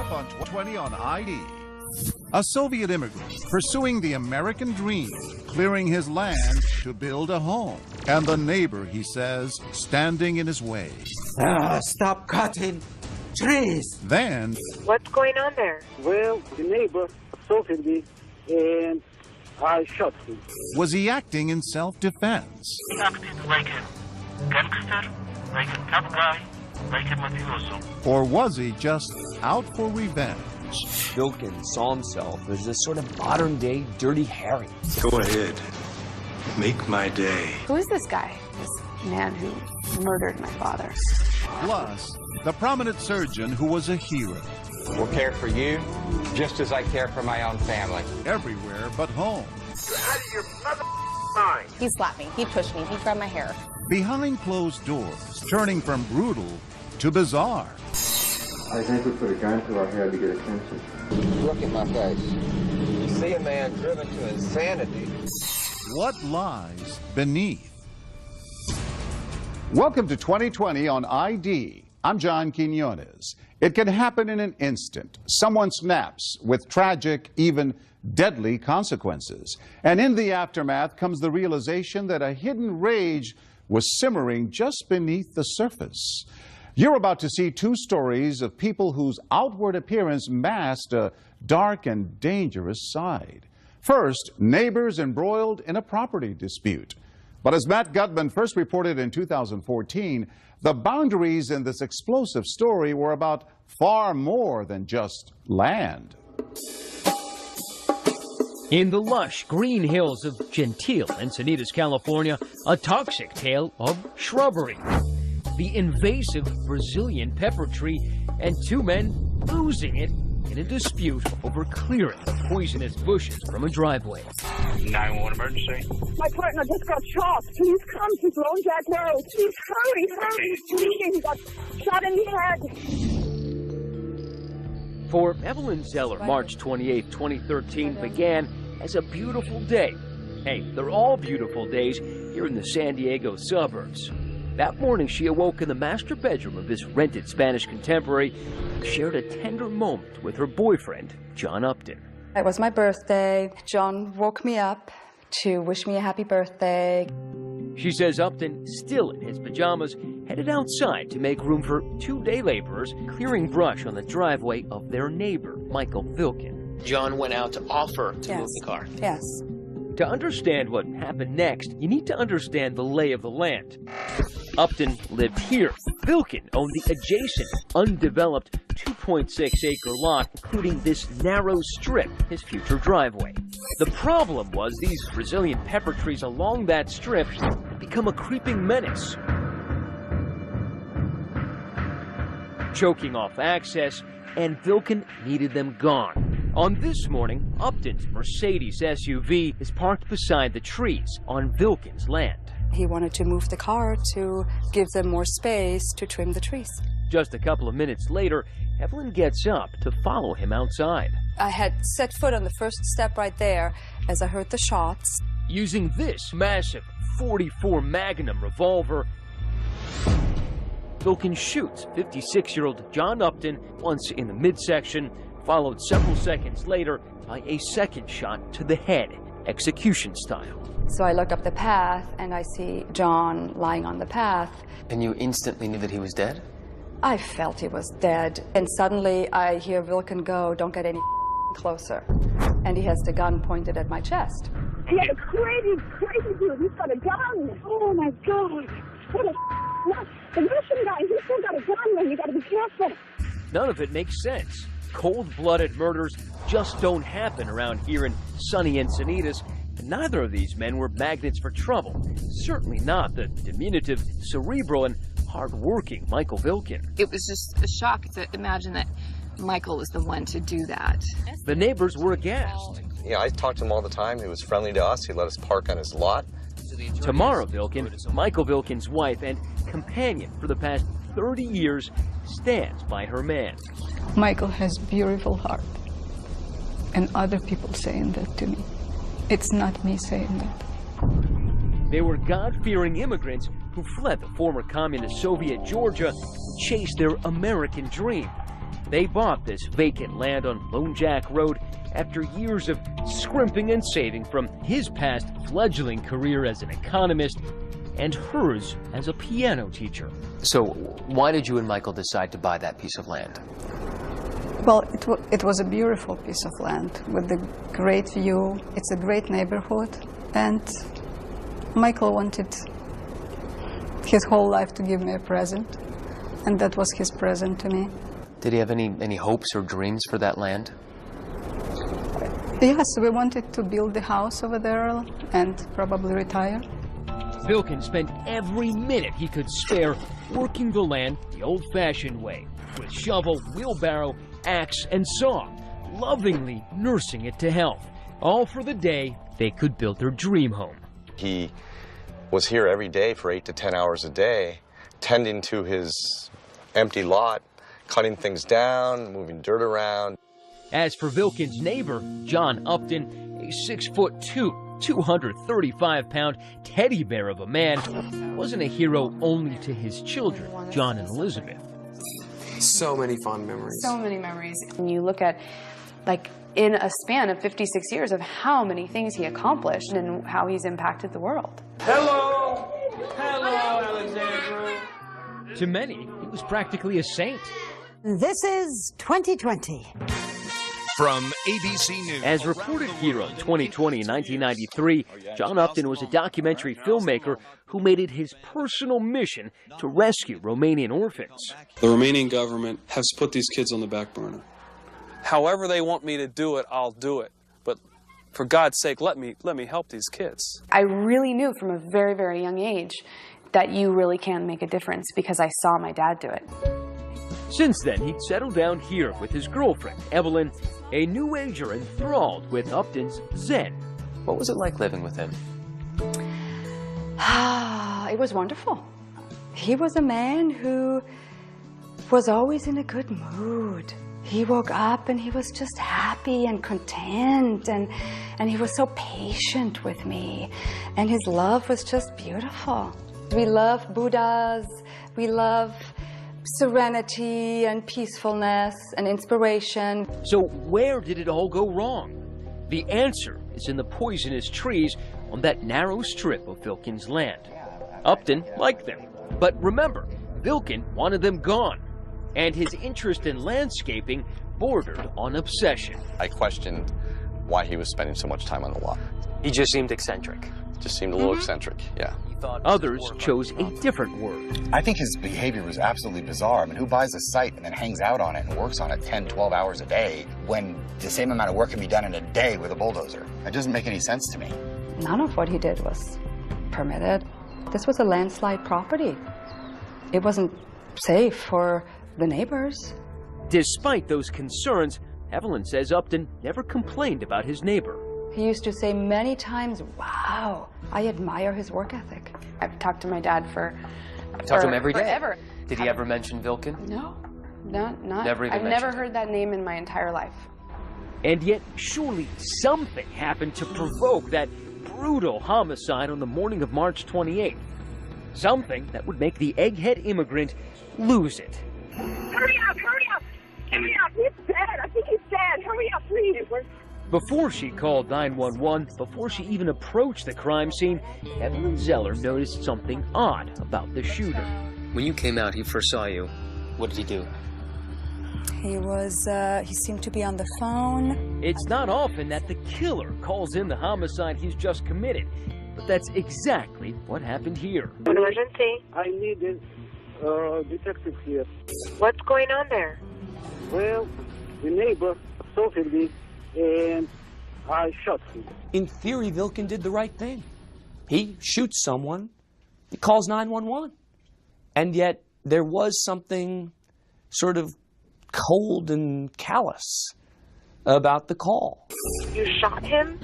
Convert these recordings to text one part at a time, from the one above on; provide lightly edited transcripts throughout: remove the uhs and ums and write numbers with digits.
up on 20 on ID. A Soviet immigrant pursuing the American dream, clearing his land to build a home. And the neighbor, he says, standing in his way. Stop cutting trees! Then... What's going on there? Well, the neighbor assaulted me and I shot him. Was he acting in self-defense? He acted like a gangster, like a tough guy, like a mafioso. Or was he just out for revenge? Vilken saw himself as this sort of modern-day Dirty Harry. Go ahead. Make my day. Who is this guy? This man who murdered my father? Plus, the prominent surgeon who was a hero. Will care for you just as I care for my own family. Everywhere but home. You're out of your mother mind. He slapped me, he pushed me, he grabbed my hair. Behind closed doors, turning from brutal to bizarre. I think we put a gun to our head to get attention. Look at my face. You see a man driven to insanity. What lies beneath? Welcome to 2020 on ID. I'm John Quinones. It can happen in an instant. Someone snaps with tragic, even deadly consequences. And in the aftermath comes the realization that a hidden rage was simmering just beneath the surface. You're about to see two stories of people whose outward appearance masked a dark and dangerous side. First, neighbors embroiled in a property dispute. But as Matt Gutman first reported in 2014, the boundaries in this explosive story were about far more than just land. In the lush green hills of Gentile, Encinitas, California, a toxic tale of shrubbery. The invasive Brazilian pepper tree and two men losing it in a dispute over clearing poisonous bushes from a driveway. 911 emergency. My partner just got shot. Please come to Lone Jack Road. Please hurry. He's bleeding. He got shot in the head. For Evelyn Zeller, March 28, 2013 began as a beautiful day. Hey, they're all beautiful days here in the San Diego suburbs. That morning, she awoke in the master bedroom of this rented Spanish contemporary and shared a tender moment with her boyfriend, John Upton. It was my birthday. John woke me up to wish me a happy birthday. She says Upton, still in his pajamas, headed outside to make room for two day laborers clearing brush on the driveway of their neighbor, Michael Vilken. John went out to offer to move the car. Yes. To understand what happened next, you need to understand the lay of the land. Upton lived here. Vilken owned the adjacent, undeveloped 2.6-acre lot, including this narrow strip, his future driveway. The problem was these Brazilian pepper trees along that strip had become a creeping menace, choking off access, and Vilken needed them gone. On this morning, Upton's Mercedes SUV is parked beside the trees on Vilken's land. He wanted to move the car to give them more space to trim the trees. Just a couple of minutes later, Evelyn gets up to follow him outside. I had set foot on the first step right there as I heard the shots. Using this massive .44 Magnum revolver, Vilken shoots 56-year-old John Upton once in the midsection, followed several seconds later by a second shot to the head, execution style. So I look up the path and I see John lying on the path. And you instantly knew that he was dead? I felt he was dead. And suddenly I hear Vilken go, "Don't get any closer." And he has the gun pointed at my chest. He had a crazy dude. He's got a gun. Oh my God. What a the Russian guy, he's still got a gun, man. You gotta be careful. None of it makes sense. Cold-blooded murders just don't happen around here in sunny Encinitas. And neither of these men were magnets for trouble. Certainly not the diminutive, cerebral, and hard-working Michael Vilken. It was just a shock to imagine that Michael was the one to do that. The neighbors were aghast. Yeah, I talked to him all the time. He was friendly to us. He let us park on his lot. Tamara Vilken, Michael Vilken's wife and companion for the past 30 years, stands by her man. Michael has beautiful heart, and other people saying that to me. It's not me saying that. They were God-fearing immigrants who fled the former communist Soviet Georgia to chase their American dream. They bought this vacant land on Lone Jack Road after years of scrimping and saving from his past fledgling career as an economist and hers as a piano teacher. So why did you and Michael decide to buy that piece of land? Well, it was a beautiful piece of land with a great view. It's a great neighborhood, and Michael wanted his whole life to give me a present, and that was his present to me. Did he have any hopes or dreams for that land? Yes, we wanted to build the house over there and probably retire. Vilken spent every minute he could spare working the land the old-fashioned way, with shovel, wheelbarrow, axe, and saw, lovingly nursing it to health, all for the day they could build their dream home. He was here every day for 8 to 10 hours a day, tending to his empty lot, cutting things down, moving dirt around. As for Vilken's neighbor, John Upton, a 6'2", 235-pound teddy bear of a man, wasn't a hero only to his children, John and Elizabeth. So many fond memories. So many memories. When you look at, like, in a span of 56 years of how many things he accomplished and how he's impacted the world. Hello! Hello, Alexandra! To many, he was practically a saint. This is 2020. From ABC News. As reported here on 2020 and 1993, John Upton was a documentary filmmaker who made it his personal mission to rescue Romanian orphans. The Romanian government has put these kids on the back burner. However they want me to do it, I'll do it. But for God's sake, let me help these kids. I really knew from a very, very young age that you really can make a difference because I saw my dad do it. Since then, he'd settled down here with his girlfriend, Evelyn, a New Ager enthralled with Upton's Zen. What was it like living with him? It was wonderful. He was a man who was always in a good mood. He woke up and he was just happy and content, and he was so patient with me, and his love was just beautiful. We love Buddhas, we love serenity and peacefulness and inspiration. So where did it all go wrong? The answer is in the poisonous trees on that narrow strip of Vilken's land. Upton liked them, but remember, Vilken wanted them gone, and his interest in landscaping bordered on obsession. I questioned why he was spending so much time on the lot. He just seemed eccentric. Just seemed a little eccentric, yeah. Others chose a different word. I think his behavior was absolutely bizarre. I mean, who buys a site and then hangs out on it and works on it 10, 12 hours a day when the same amount of work can be done in a day with a bulldozer? That doesn't make any sense to me. None of what he did was permitted. This was a landslide property. It wasn't safe for the neighbors. Despite those concerns, Evelyn says Upton never complained about his neighbor. He used to say many times, wow, I admire his work ethic. I've talked to my dad for I've talked to him every day. Forever. Did he ever mention Vilken? No, not. Never even I've never heard that name in my entire life. And yet, surely something happened to provoke that brutal homicide on the morning of March 28th. Something that would make the egghead immigrant lose it. Hurry up, hurry up! Hurry up, he's dead! I think he's dead! Hurry up, please! Before she called 911, before she even approached the crime scene, Evelyn Zeller noticed something odd about the shooter. When you came out, he first saw you. What did he do? He seemed to be on the phone. It's not often that the killer calls in the homicide he's just committed, but that's exactly what happened here. Emergency. I need a detective here. What's going on there? Well, the neighbor assaulted me, and I shot him. In theory, Vilken did the right thing. He shoots someone, he calls 911. And yet, there was something sort of cold and callous about the call. You shot him?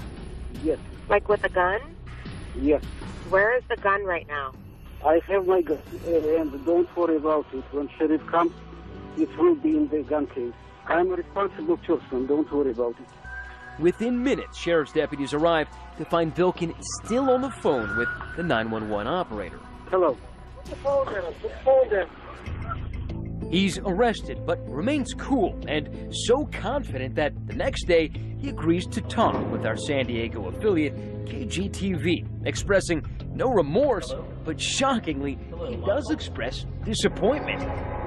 Yes. Like with a gun? Yes. Where is the gun right now? I have my gun, and don't worry about it. When sheriff comes, it will be in the gun case. I'm a responsible person, don't worry about it. Within minutes, sheriff's deputies arrive to find Vilken still on the phone with the 911 operator. Hello. Put the phone down. He's arrested, but remains cool and so confident that the next day he agrees to talk with our San Diego affiliate, KGTV, expressing no remorse, but shockingly, he does express disappointment.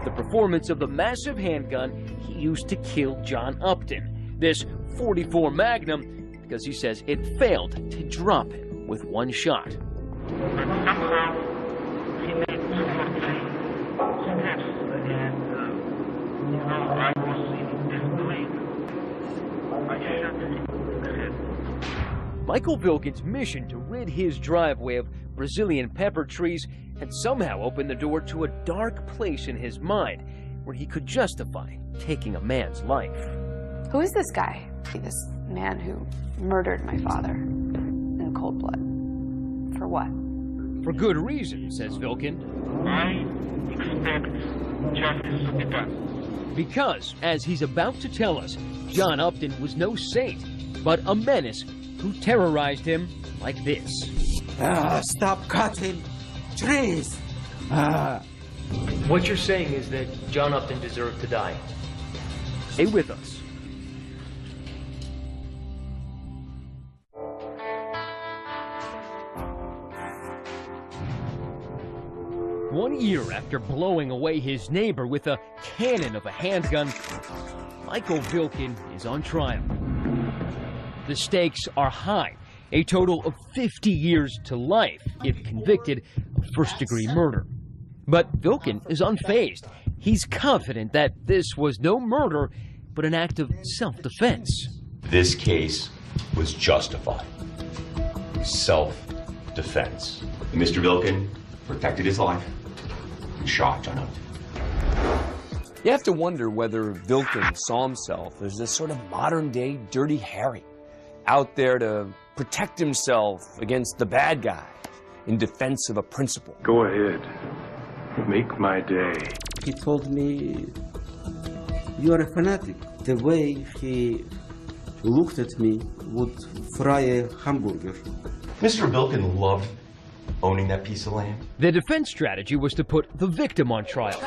The performance of the massive handgun he used to kill John Upton. This .44 Magnum, because he says it failed to drop him with one shot. But somehow he made 2 or 3 steps, and I was in disbelief. I shot him in the head. Michael Vilken's mission to rid his driveway of Brazilian pepper trees had somehow opened the door to a dark place in his mind where he could justify taking a man's life. Who is this guy? This man who murdered my father in cold blood. For what? For good reason, says Vilken. I expect justice to be done. Because, as he's about to tell us, John Upton was no saint, but a menace who terrorized him like this. Stop cutting trees! What you're saying is that John Upton deserved to die. Stay with us. One year after blowing away his neighbor with a cannon of a handgun, Michael Vilken is on trial. The stakes are high, a total of 50 years to life if convicted of first-degree murder. But Vilken is unfazed. He's confident that this was no murder, but an act of self-defense. This case was justified. Self-defense. Mr. Vilken protected his life and shot John Upton. You have to wonder whether Vilken saw himself as this sort of modern-day Dirty Harry, out there to protect himself against the bad guy in defense of a principle. Go ahead. Make my day. He told me, you are a fanatic. The way he looked at me would fry a hamburger. Mr. Vilken loved owning that piece of land. The defense strategy was to put the victim on trial.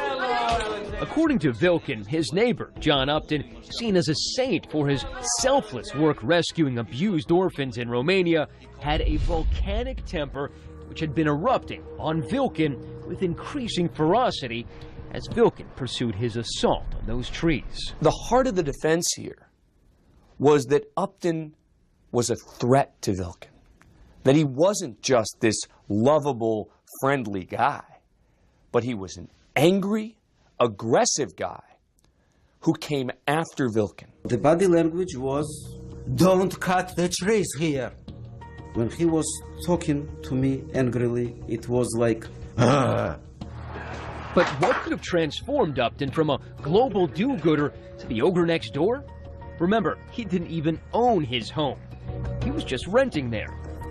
According to Vilken, his neighbor, John Upton, seen as a saint for his selfless work rescuing abused orphans in Romania, had a volcanic temper which had been erupting on Vilken with increasing ferocity as Vilken pursued his assault on those trees. The heart of the defense here was that Upton was a threat to Vilken, that he wasn't just this lovable, friendly guy, but he was an angry, aggressive guy who came after Vilken. The body language was, don't cut the trees here. When he was talking to me angrily, it was like, But what could have transformed Upton from a global do-gooder to the ogre next door? Remember, he didn't even own his home. He was just renting there.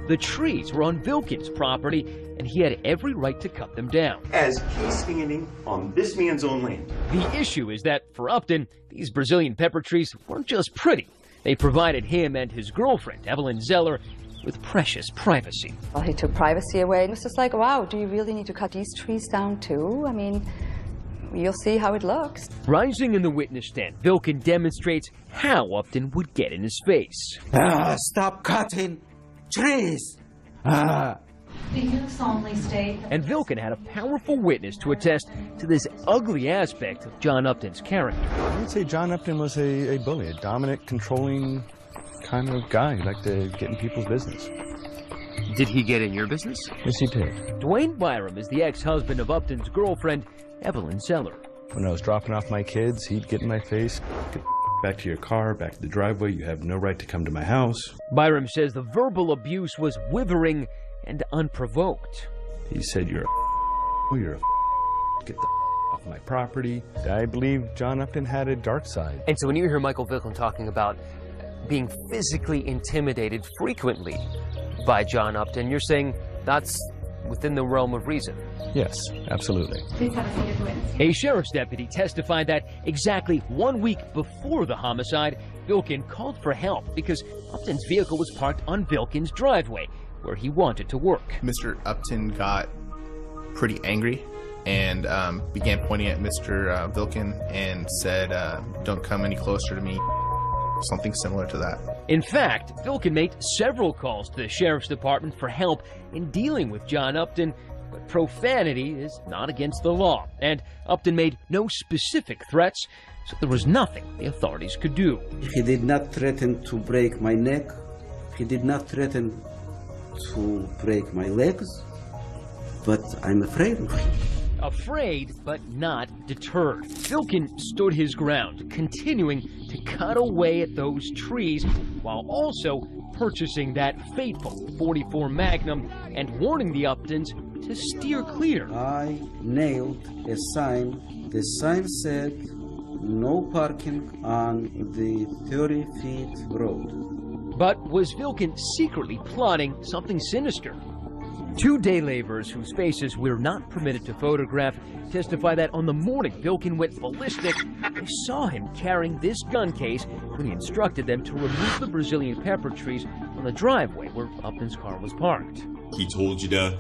The trees were on Vilken's property, and he had every right to cut them down. As he's standing on this man's own land. The issue is that, for Upton, these Brazilian pepper trees weren't just pretty. They provided him and his girlfriend, Evelyn Zeller, with precious privacy. Well, he took privacy away. It was just like, wow, do you really need to cut these trees down too? I mean, you'll see how it looks. Rising in the witness stand, Vilken demonstrates how Upton would get in his face. Stop cutting trees! Do you solemnly state? And Vilken had a powerful witness to attest to this ugly aspect of John Upton's character. I would say John Upton was a bully, a dominant, controlling kind of guy. He liked to get in people's business. Did he get in your business? Yes, he did. Dwayne Byram is the ex-husband of Upton's girlfriend, Evelyn Zeller. When I was dropping off my kids, he'd get in my face. Get back to your car, back to the driveway. You have no right to come to my house. Byram says the verbal abuse was withering and unprovoked. He said, you're a get the off my property. I believe John Upton had a dark side. And so when you hear Michael Vilken talking about being physically intimidated frequently by John Upton, you're saying that's within the realm of reason? Yes, absolutely. Please have a seat as witness. A sheriff's deputy testified that exactly 1 week before the homicide, Vilken called for help because Upton's vehicle was parked on Vilken's driveway, where he wanted to work. Mr. Upton got pretty angry and began pointing at Mr. Vilkin and said, "Don't come any closer to me," something similar to that. In fact, Vilkin made several calls to the sheriff's department for help in dealing with John Upton, but profanity is not against the law, and Upton made no specific threats, so there was nothing the authorities could do. He did not threaten to break my neck. He did not threaten to break my legs, but I'm afraid of him. Afraid, but not deterred. Vilkin stood his ground, continuing to cut away at those trees while also purchasing that fateful .44 Magnum and warning the Uptons to steer clear. I nailed a sign. The sign said, "No parking on the 30-feet road." But was Vilkin secretly plotting something sinister? 2 day laborers whose faces we're not permitted to photograph testify that on the morning Vilkin went ballistic, they saw him carrying this gun case when he instructed them to remove the Brazilian pepper trees on the driveway where Upton's car was parked. He told you to,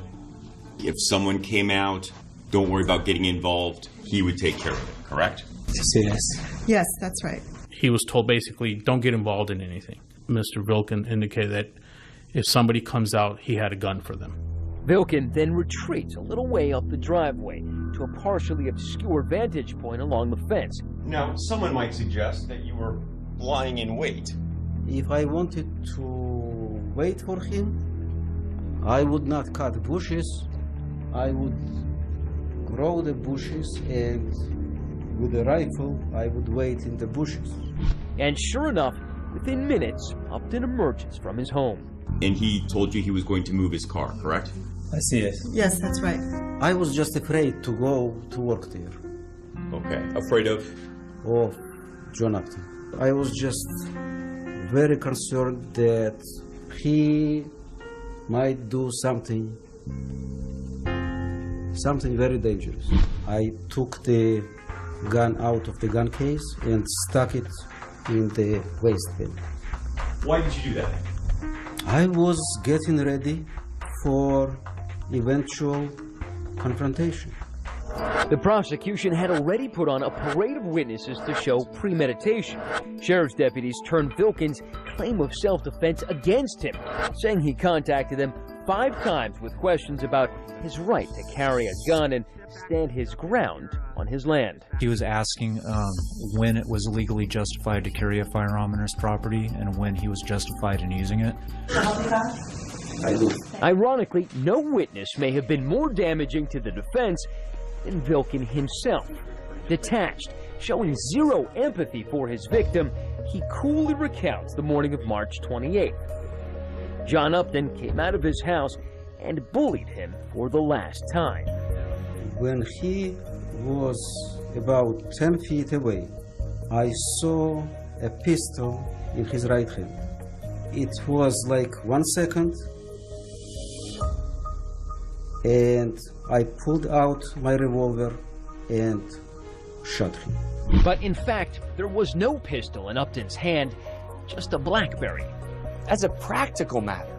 if someone came out, don't worry about getting involved. He would take care of it, correct? Yes. Yes, that's right. He was told basically, don't get involved in anything. Mr. Vilkin indicated that if somebody comes out, he had a gun for them. Vilkin then retreats a little way up the driveway to a partially obscure vantage point along the fence. Now, someone might suggest that you were lying in wait. If I wanted to wait for him, I would not cut bushes. I would grow the bushes, and with a rifle, I would wait in the bushes. And sure enough, within minutes, Upton emerges from his home. And he told you he was going to move his car, correct? I see it. Yes, that's right. I was just afraid to go to work there. Okay. Afraid of? Of John Upton. I was just very concerned that he might do something very dangerous. I took the gun out of the gun case and stuck it in the waistband. Why did you do that? I was getting ready for eventual confrontation. The prosecution had already put on a parade of witnesses to show premeditation. Sheriff's deputies turned Vilkin's claim of self-defense against him, saying he contacted them 5 times with questions about his right to carry a gun and stand his ground on his land. He was asking when it was legally justified to carry a firearm on his property and when he was justified in using it. I do. Ironically, no witness may have been more damaging to the defense than Vilkin himself. Detached, showing zero empathy for his victim, he coolly recounts the morning of March 28th. John Upton came out of his house and bullied him for the last time. When he was about 10 feet away, I saw a pistol in his right hand. It was like 1 second, and I pulled out my revolver and shot him. But in fact, there was no pistol in Upton's hand, just a BlackBerry. As a practical matter,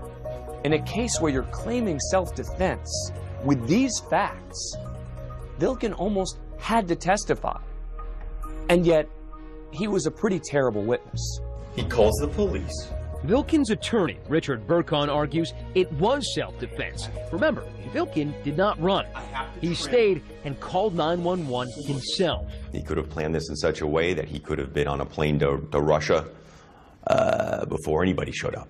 in a case where you're claiming self-defense, with these facts, Vilkin almost had to testify. And yet, he was a pretty terrible witness. He calls the police. Vilkin's attorney, Richard Burkon, argues it was self-defense. Remember, Vilkin did not run. He stayed and called 911 himself. He could have planned this in such a way that he could have been on a plane to Russia before anybody showed up.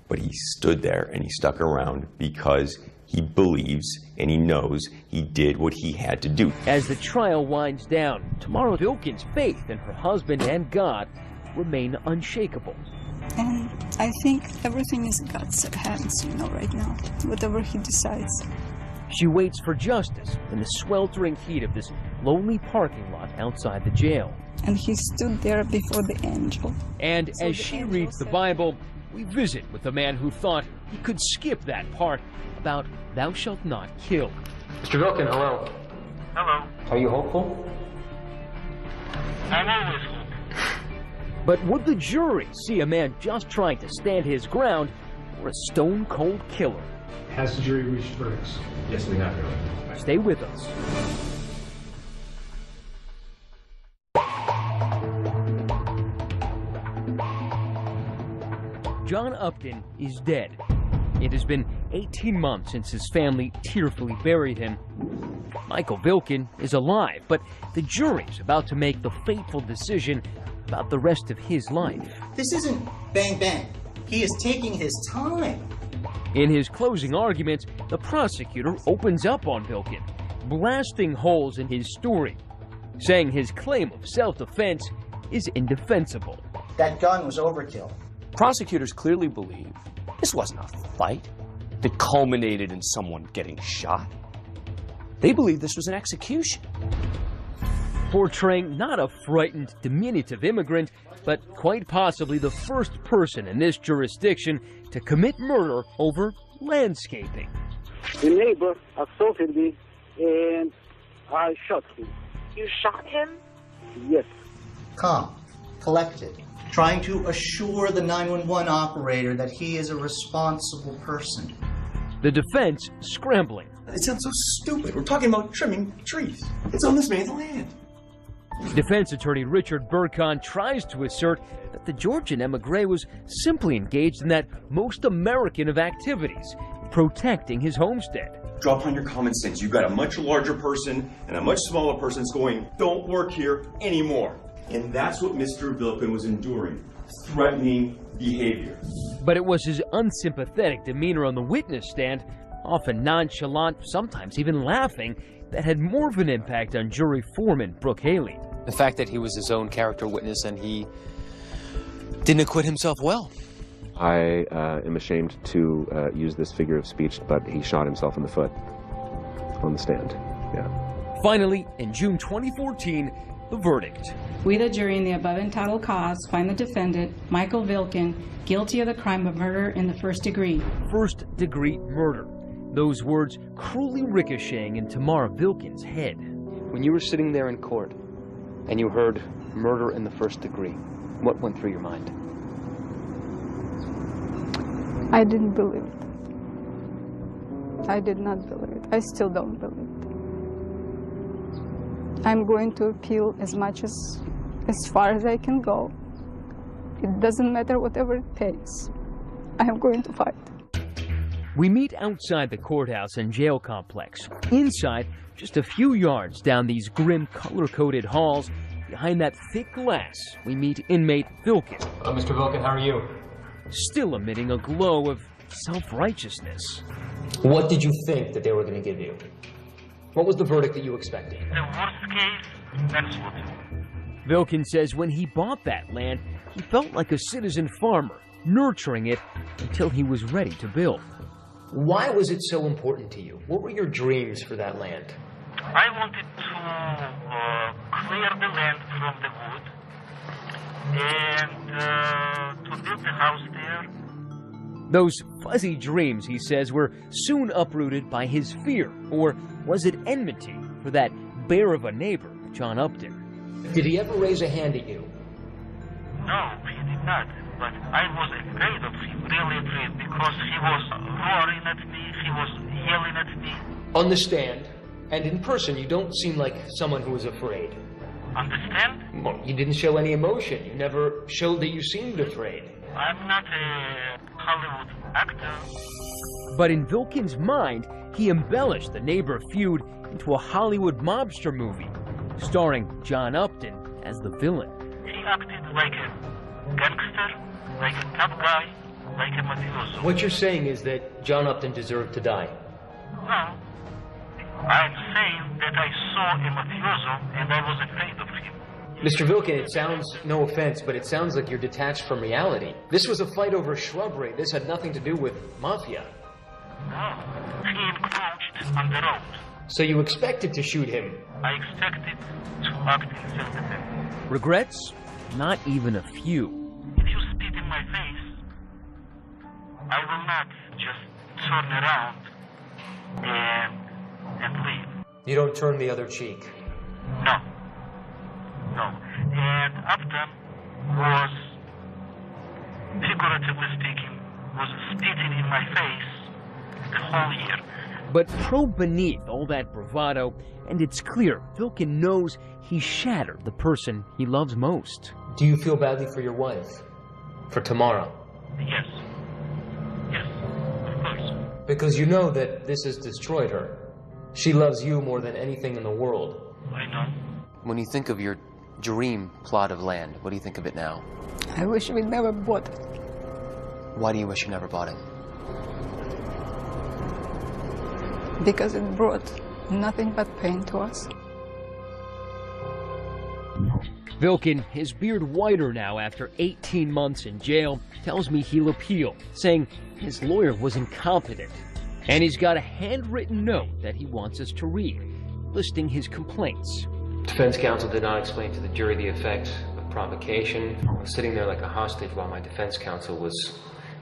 But he stood there and he stuck around because he believes and he knows he did what he had to do. As the trial winds down, tomorrow Vilkin's faith in her husband and God remain unshakable. And I think everything is in God's hands, right now, whatever he decides. She waits for justice in the sweltering heat of this lonely parking lot outside the jail. And he stood there before the angel. And as she reads the Bible, we visit with the man who thought he could skip that part about thou shalt not kill. Mr. Vilkin, hello. Hello. Are you hopeful? I'm always hopeful. But would the jury see a man just trying to stand his ground or a stone-cold killer? Has the jury reached verdicts? Yes, we have, Your Honor. Stay with us. John Upton is dead. It has been 18 months since his family tearfully buried him. Michael Vilkin is alive, but the jury's about to make the fateful decision about the rest of his life. This isn't bang bang. He is taking his time. In his closing arguments, the prosecutor opens up on Vilkin, blasting holes in his story, saying his claim of self-defense is indefensible. That gun was overkill. Prosecutors clearly believe this wasn't a fight that culminated in someone getting shot. They believe this was an execution. Portraying not a frightened, diminutive immigrant, but quite possibly the first person in this jurisdiction to commit murder over landscaping. The neighbor assaulted me and I shot him. You shot him? Yes. Calm, collected, trying to assure the 911 operator that he is a responsible person. The defense scrambling. It sounds so stupid. We're talking about trimming trees. It's on this man's land. Defense attorney Richard Burkhan tries to assert that the Georgian emigre was simply engaged in that most American of activities, protecting his homestead. Draw upon your common sense. You've got a much larger person and a much smaller person that's going, don't work here anymore. And that's what Mr. Vilkin was enduring, threatening behavior. But it was his unsympathetic demeanor on the witness stand, often nonchalant, sometimes even laughing, that had more of an impact on jury foreman Brooke Haley. The fact that he was his own character witness and he didn't acquit himself well. I am ashamed to use this figure of speech, but he shot himself in the foot on the stand. Yeah. Finally, in June 2014, the verdict. We, the jury, in the above entitled cause, find the defendant, Michael Vilkin, guilty of the crime of murder in the first degree. First-degree murder. Those words cruelly ricocheting in Tamara Vilkin's head. When you were sitting there in court and you heard murder in the first degree, what went through your mind? I didn't believe it. I did not believe it. I still don't believe it. I'm going to appeal as far as I can go. It doesn't matter whatever it takes. I am going to fight. We meet outside the courthouse and jail complex. Inside, just a few yards down these grim, color-coded halls, behind that thick glass, we meet inmate Vilkin. Mr. Vilkin, how are you? Still emitting a glow of self-righteousness. What did you think that they were going to give you? What was the verdict that you expected? The worst case, manslaughter. Vilkin says when he bought that land, he felt like a citizen farmer, nurturing it until he was ready to build. Why was it so important to you? What were your dreams for that land? I wanted to clear the land from the wood and to build a house there. Those fuzzy dreams, he says, were soon uprooted by his fear, or was it enmity for that bear of a neighbor, John Upton? Did he ever raise a hand at you? No, he did not. But I was afraid of him, really afraid, because he was roaring at me, he was yelling at me. On the stand and in person, you don't seem like someone who was afraid. Understand? Well, you didn't show any emotion. You never showed that you seemed afraid. I'm not a Hollywood actor. But in Vilkin's mind, he embellished the neighbor feud into a Hollywood mobster movie, starring John Upton as the villain. He acted like a gangster, like a tough guy, like a mafioso. What you're saying is that John Upton deserved to die? No. I'm saying that I saw a mafioso and I was afraid of him. Mr. Vilkin, it sounds, no offense, but it sounds like you're detached from reality. This was a fight over shrubbery. This had nothing to do with mafia. No. He encroached on the road. So you expected to shoot him? I expected to act in self-defense. Regrets? Not even a few. If you spit in my face, I will not just turn around and leave. You don't turn the other cheek? No. No. And Upton was, figuratively speaking, was spitting in my face the whole year. But probe beneath all that bravado, and it's clear Vilkin knows he shattered the person he loves most. Do you feel badly for your wife? For Tamara? Yes. Yes, of course. Because you know that this has destroyed her. She loves you more than anything in the world. I know. When you think of your dream plot of land, what do you think of it now? I wish we never bought it. Why do you wish you never bought it? Because it brought nothing but pain to us. Vilkin, his beard whiter now after 18 months in jail, tells me he'll appeal, saying his lawyer was incompetent. And he's got a handwritten note that he wants us to read, listing his complaints. Defense counsel did not explain to the jury the effect of provocation. I was sitting there like a hostage while my defense counsel was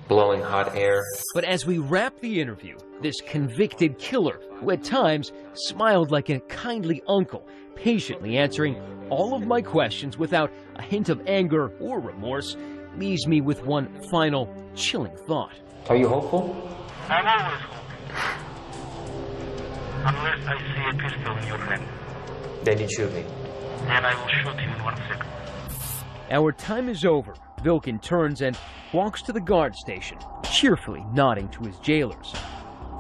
blowing hot air. But as we wrap the interview, this convicted killer, who at times smiled like a kindly uncle, patiently answering all of my questions without a hint of anger or remorse, leaves me with one final chilling thought. Are you hopeful? I'm always hopeful. Unless I see a pistol in your hand. Then you shoot me. And I will shoot you in 1 second. Our time is over. Vilkin turns and walks to the guard station, cheerfully nodding to his jailers.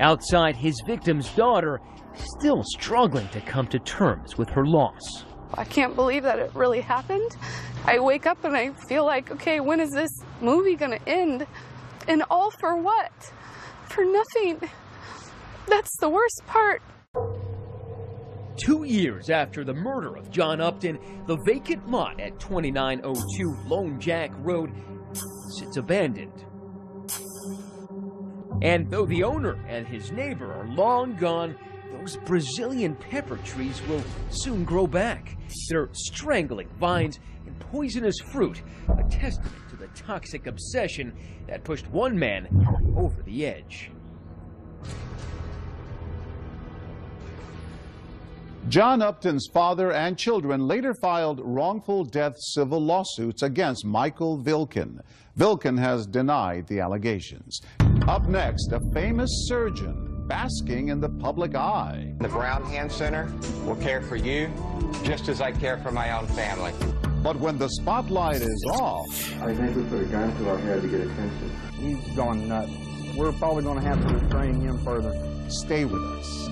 Outside, his victim's daughter still struggling to come to terms with her loss. I can't believe that it really happened. I wake up and I feel like, okay, when is this movie gonna end? And all for what? For nothing. That's the worst part. 2 years after the murder of John Upton, the vacant lot at 2902 Lone Jack Road sits abandoned. And though the owner and his neighbor are long gone, those Brazilian pepper trees will soon grow back. Their strangling vines and poisonous fruit, a testament to the toxic obsession that pushed one man over the edge. John Upton's father and children later filed wrongful death civil lawsuits against Michael Vilkin. Vilkin has denied the allegations. Up next, a famous surgeon basking in the public eye. The Brown Hand Center will care for you just as I care for my own family. But when the spotlight is off, I think we put a gun to our head to get attention. He's gone nuts. We're probably going to have to restrain him further. Stay with us.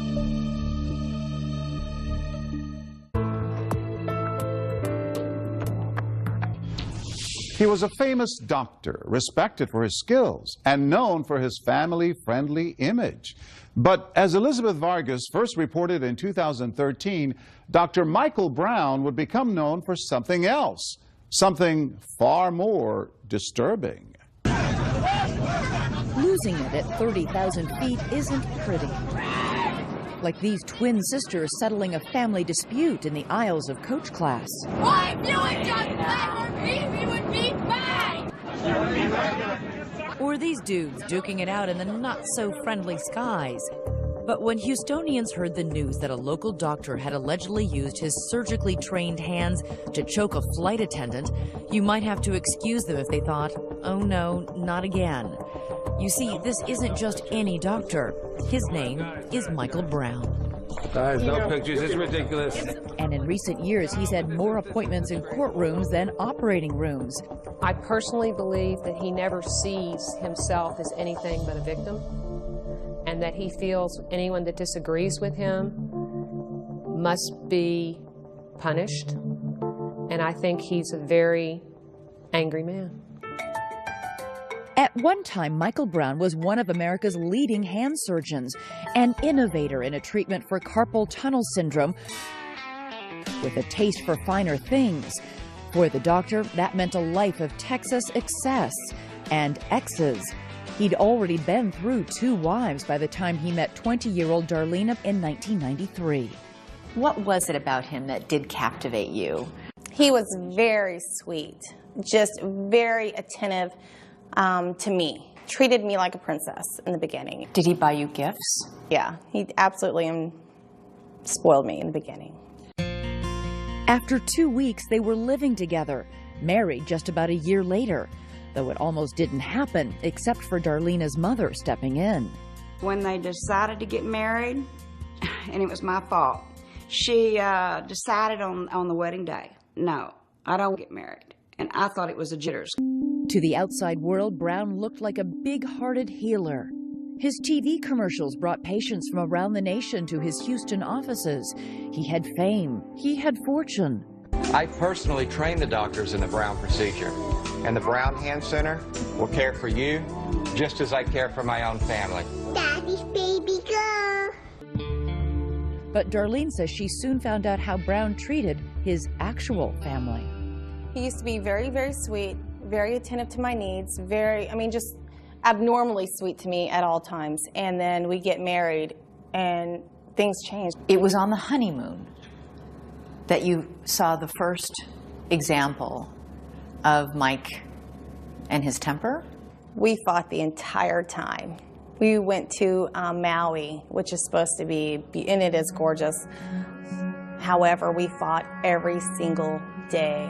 He was a famous doctor, respected for his skills and known for his family-friendly image. But as Elizabeth Vargas first reported in 2013, Dr. Michael Brown would become known for something else, something far more disturbing. Losing it at 30,000 feet isn't pretty. Like these twin sisters settling a family dispute in the aisles of coach class. Why if you would just let her beat, we would beat back! Or these dudes duking it out in the not-so-friendly skies. But when Houstonians heard the news that a local doctor had allegedly used his surgically trained hands to choke a flight attendant, you might have to excuse them if they thought, oh no, not again. You see, this isn't just any doctor. His name is Michael Brown. Guys, no pictures. It's ridiculous. And in recent years, he's had more appointments in courtrooms than operating rooms. I personally believe that he never sees himself as anything but a victim, and that he feels anyone that disagrees with him must be punished. And I think he's a very angry man. At one time, Michael Brown was one of America's leading hand surgeons, an innovator in a treatment for carpal tunnel syndrome with a taste for finer things. For the doctor, that meant a life of Texas excess and exes. He'd already been through 2 wives by the time he met 20-year-old Darlene in 1993. What was it about him that did captivate you? He was very sweet, just very attentive to me. Treated me like a princess in the beginning. Did he buy you gifts? Yeah, he absolutely spoiled me in the beginning. After 2 weeks, they were living together, married just about a year later, though it almost didn't happen except for Darlena's mother stepping in. When they decided to get married, and it was my fault, she decided on the wedding day, no, I don't get married. And I thought it was a jitters. To the outside world, Brown looked like a big-hearted healer. His TV commercials brought patients from around the nation to his Houston offices. He had fame. He had fortune. I personally train the doctors in the Brown procedure, and the Brown Hand Center will care for you just as I care for my own family. Daddy's baby girl. But Darlene says she soon found out how Brown treated his actual family. He used to be very, very sweet, very attentive to my needs, just abnormally sweet to me at all times. And then we get married and things changed. It was on the honeymoon that you saw the first example of Mike and his temper? We fought the entire time. We went to Maui, which is supposed to be, and it is gorgeous. However, we fought every single day.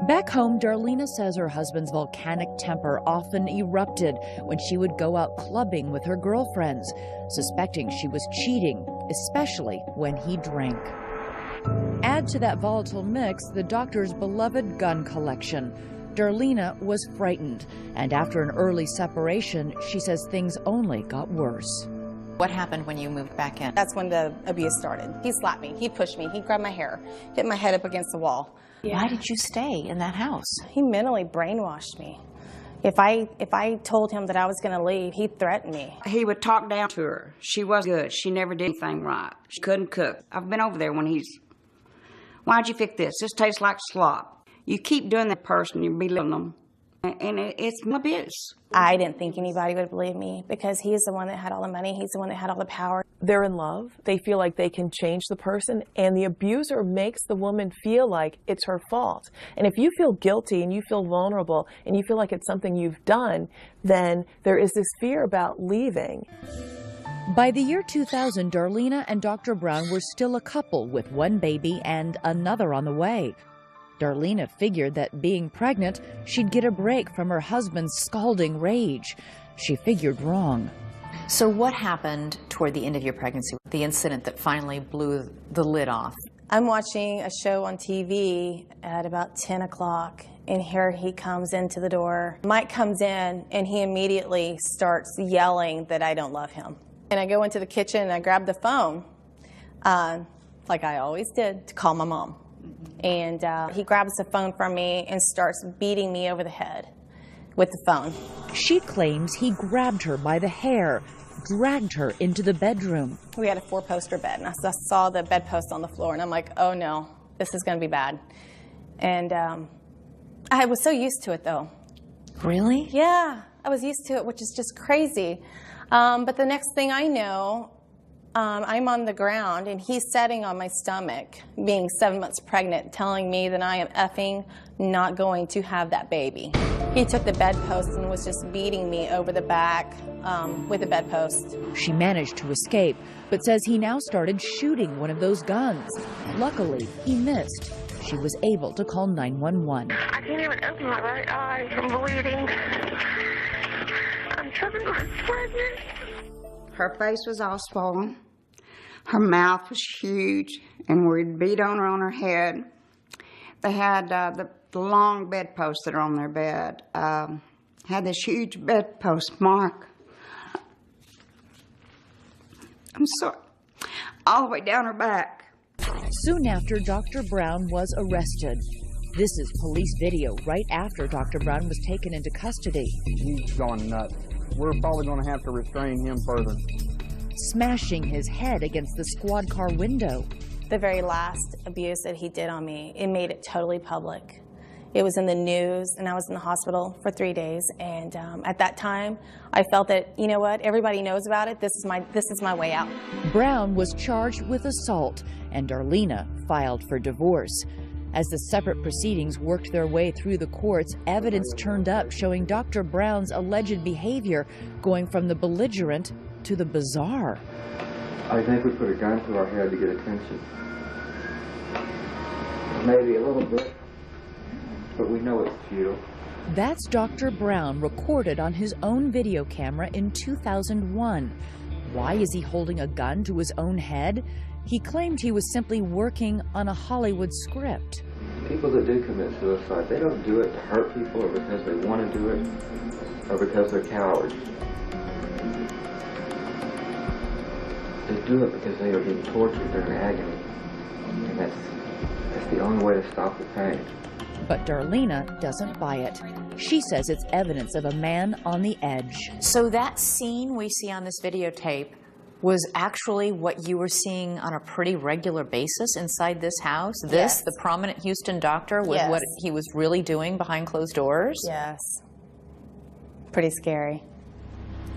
Back home, Darlena says her husband's volcanic temper often erupted when she would go out clubbing with her girlfriends, suspecting she was cheating, especially when he drank. Add to that volatile mix the doctor's beloved gun collection. Darlena was frightened, and after an early separation, she says things only got worse. What happened when you moved back in? That's when the abuse started. He slapped me, he pushed me, he grabbed my hair, hit my head up against the wall. Why did you stay in that house? He mentally brainwashed me. If I told him that I was going to leave, he'd threaten me. He would talk down to her. She was good. She never did anything right. She couldn't cook. I've been over there when he's, why'd you fix this? This tastes like slop. You keep doing that person, you belittling them. And it's abuse. I didn't think anybody would believe me because he's the one that had all the money. He's the one that had all the power. They're in love. They feel like they can change the person, and the abuser makes the woman feel like it's her fault. And if you feel guilty and you feel vulnerable and you feel like it's something you've done, then there is this fear about leaving. By the year 2000, Darlena and Dr. Brown were still a couple with one baby and another on the way. Darlena figured that being pregnant, she'd get a break from her husband's scalding rage. She figured wrong. So what happened toward the end of your pregnancy, the incident that finally blew the lid off? I'm watching a show on TV at about 10 o'clock, and here he comes into the door. Mike comes in, and he immediately starts yelling that I don't love him. And I go into the kitchen, and I grab the phone, like I always did, to call my mom. And he grabs the phone from me and starts beating me over the head with the phone. She claims he grabbed her by the hair, dragged her into the bedroom. We had a 4-poster bed, and I saw the bedpost on the floor, and I'm like, oh no, this is going to be bad. And I was so used to it, though. Really? Yeah, I was used to it, which is just crazy. But the next thing I know, I'm on the ground, and he's sitting on my stomach, being 7 months pregnant, telling me that I am effing not going to have that baby. He took the bedpost and was just beating me over the back with the bedpost. She managed to escape, but says he now started shooting one of those guns. Luckily, he missed. She was able to call 911. I can't even open my right eye. I'm bleeding. I'm 7 months pregnant. Her face was all swollen. Her mouth was huge, and we'd beat on her head. They had the long bedposts that are on their bed. Had this huge bedpost mark. I'm sorry. All the way down her back. Soon after, Dr. Brown was arrested. This is police video right after Dr. Brown was taken into custody. He's gone nuts. We're probably going to have to restrain him further. Smashing his head against the squad car window. The very last abuse that he did on me, it made it totally public. It was in the news, and I was in the hospital for 3 days. And at that time, I felt that, you know what, everybody knows about it. This is my way out. Brown was charged with assault, and Darlena filed for divorce. As the separate proceedings worked their way through the courts, evidence turned up showing Dr. Brown's alleged behavior going from the belligerent to the bizarre. I think we put a gun to our head to get attention. Maybe a little bit, but we know it's futile. That's Dr. Brown recorded on his own video camera in 2001. Why is he holding a gun to his own head? He claimed he was simply working on a Hollywood script. People that do commit suicide, they don't do it to hurt people or because they want to do it or because they're cowards. They do it because they are being tortured during agony. And that's the only way to stop the pain. But Darlena doesn't buy it. She says it's evidence of a man on the edge. So that scene we see on this videotape was actually what you were seeing on a pretty regular basis inside this house? This, Yes. the prominent Houston doctor, was Yes. what he was really doing behind closed doors? Yes. Pretty scary.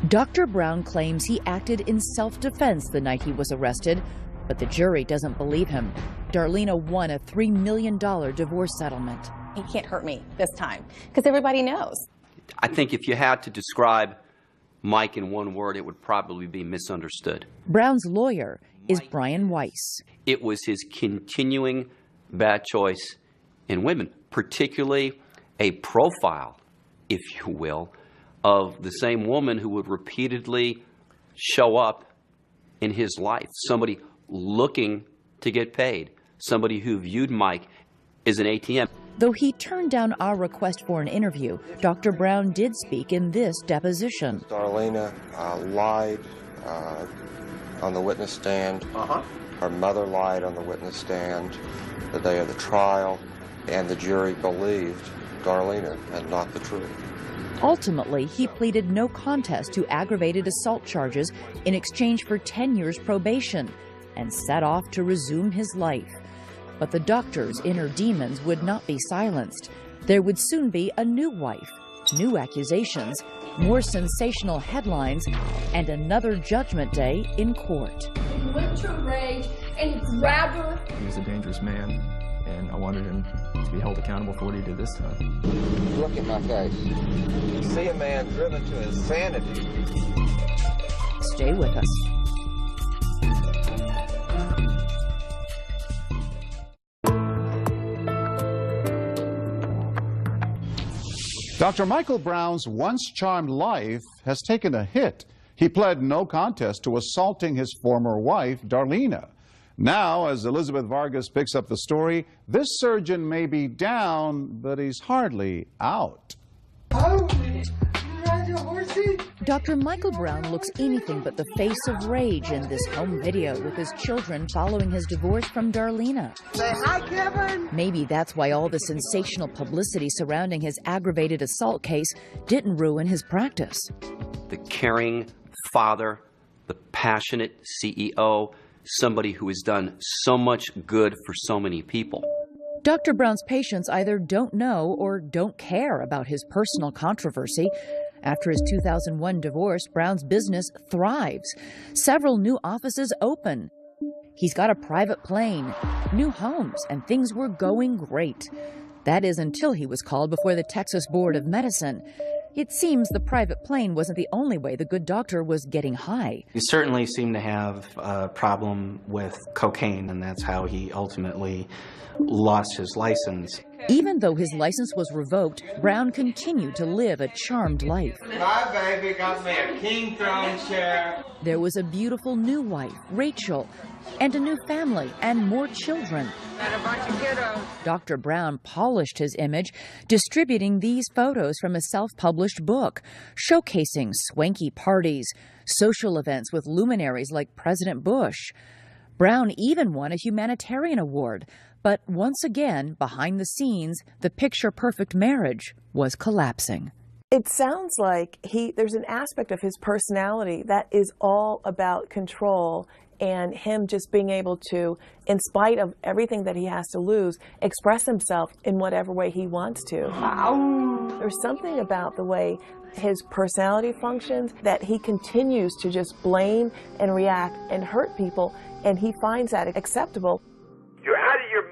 Dr. Brown claims he acted in self-defense the night he was arrested, but the jury doesn't believe him. Darlena won a $3 million divorce settlement. He can't hurt me this time because everybody knows. I think if you had to describe Mike in one word, it would probably be misunderstood. Brown's lawyer is Brian Weiss. It was his continuing bad choice in women, particularly a profile, if you will, of the same woman who would repeatedly show up in his life, somebody looking to get paid, somebody who viewed Mike as an ATM. Though he turned down our request for an interview, Dr. Brown did speak in this deposition. Darlena lied on the witness stand. Her mother lied on the witness stand the day of the trial, and the jury believed Darlena and not the truth. Ultimately, he pleaded no contest to aggravated assault charges in exchange for 10 years probation and set off to resume his life. But the doctor's inner demons would not be silenced. There would soon be a new wife, new accusations, more sensational headlines, and another judgment day in court. He went to rage and he grabbed her. He was a dangerous man, and I wanted him to be held accountable for what he did this time. Look at my face. You see a man driven to insanity. Stay with us. Dr. Michael Brown's once charmed life has taken a hit. He pled no contest to assaulting his former wife, Darlena. Now, as Elizabeth Vargas picks up the story, this surgeon may be down, but he's hardly out. Dr. Michael Brown looks anything but the face of rage in this home video with his children following his divorce from Darlena. Say hi, Kevin. Maybe that's why all the sensational publicity surrounding his aggravated assault case didn't ruin his practice. The caring father, the passionate CEO, somebody who has done so much good for so many people. Dr. Brown's patients either don't know or don't care about his personal controversy. After his 2001 divorce, Brown's business thrives. Several new offices open. He's got a private plane, new homes, and things were going great. That is until he was called before the Texas Board of Medicine. It seems the private plane wasn't the only way the good doctor was getting high. He certainly seemed to have a problem with cocaine, and that's how he ultimately lost his license. Even though his license was revoked, Brown continued to live a charmed life. My baby got me a king throne chair. There was a beautiful new wife, Rachel, and a new family and more children. And a bunch of kiddos. Dr. Brown polished his image, distributing these photos from a self-published book, showcasing swanky parties, social events with luminaries like President Bush. Brown even won a humanitarian award, but once again, behind the scenes, the picture-perfect marriage was collapsing. It sounds like there's an aspect of his personality that is all about control and him just being able to, in spite of everything that he has to lose, express himself in whatever way he wants to. There's something about the way his personality functions that he continues to just blame and react and hurt people, and he finds that acceptable. You're out of your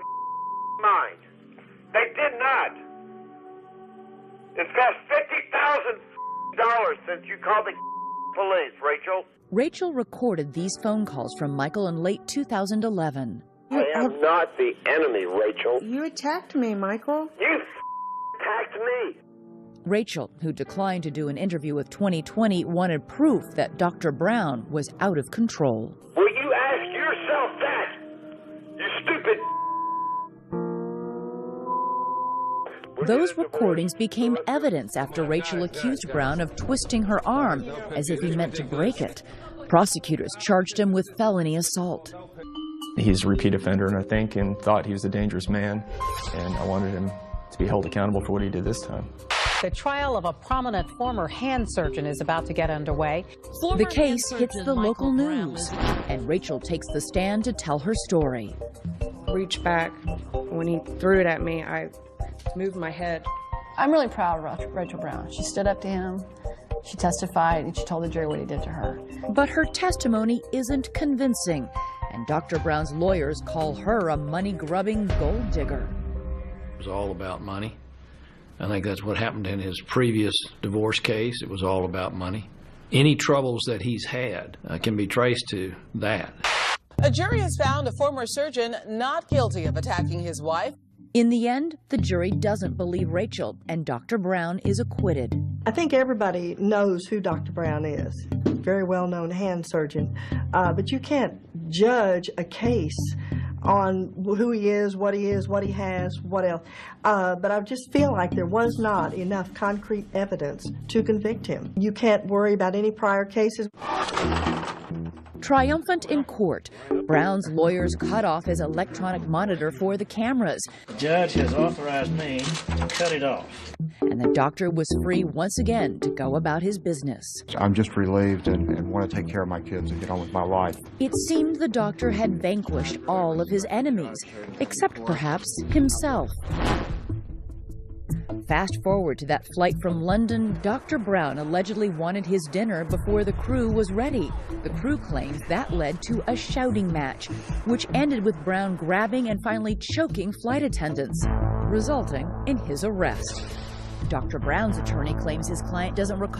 mind. They did not. It's cost $50,000 since you called the police, Rachel. Rachel recorded these phone calls from Michael in late 2011. I am not the enemy, Rachel. You attacked me, Michael. You attacked me. Rachel, who declined to do an interview with 2020, wanted proof that Dr. Brown was out of control. Will you ask yourself that, you stupid? Those recordings became evidence after Rachel accused Brown of twisting her arm as if he meant to break it. Prosecutors charged him with felony assault. He's a repeat offender, and I think, and thought he was a dangerous man, and I wanted him to be held accountable for what he did this time. The trial of a prominent former hand surgeon is about to get underway. The case hits the local news, and Rachel takes the stand to tell her story. Reached back. When he threw it at me, I moved my head. I'm really proud of Rachel Brown. She stood up to him, she testified, and she told the jury what he did to her. But her testimony isn't convincing, and Dr. Brown's lawyers call her a money-grubbing gold digger. It was all about money. I think that's what happened in his previous divorce case. It was all about money. Any troubles that he's had can be traced to that. A jury has found a former surgeon not guilty of attacking his wife. In the end, the jury doesn't believe Rachel, and Dr. Brown is acquitted. I think everybody knows who Dr. Brown is. Very well-known hand surgeon. But you can't judge a case on who he is, what he has, what else. But I just feel like there was not enough concrete evidence to convict him. You can't worry about any prior cases. Triumphant in court, Brown's lawyers cut off his electronic monitor for the cameras. The judge has authorized me to cut it off. And the doctor was free once again to go about his business. I'm just relieved and want to take care of my kids and get on with my life. It seemed the doctor had vanquished all of his enemies, except perhaps himself. Fast forward to that flight from London, Dr. Brown allegedly wanted his dinner before the crew was ready. The crew claims that led to a shouting match, which ended with Brown grabbing and finally choking flight attendants, resulting in his arrest. Dr. Brown's attorney claims his client doesn't recall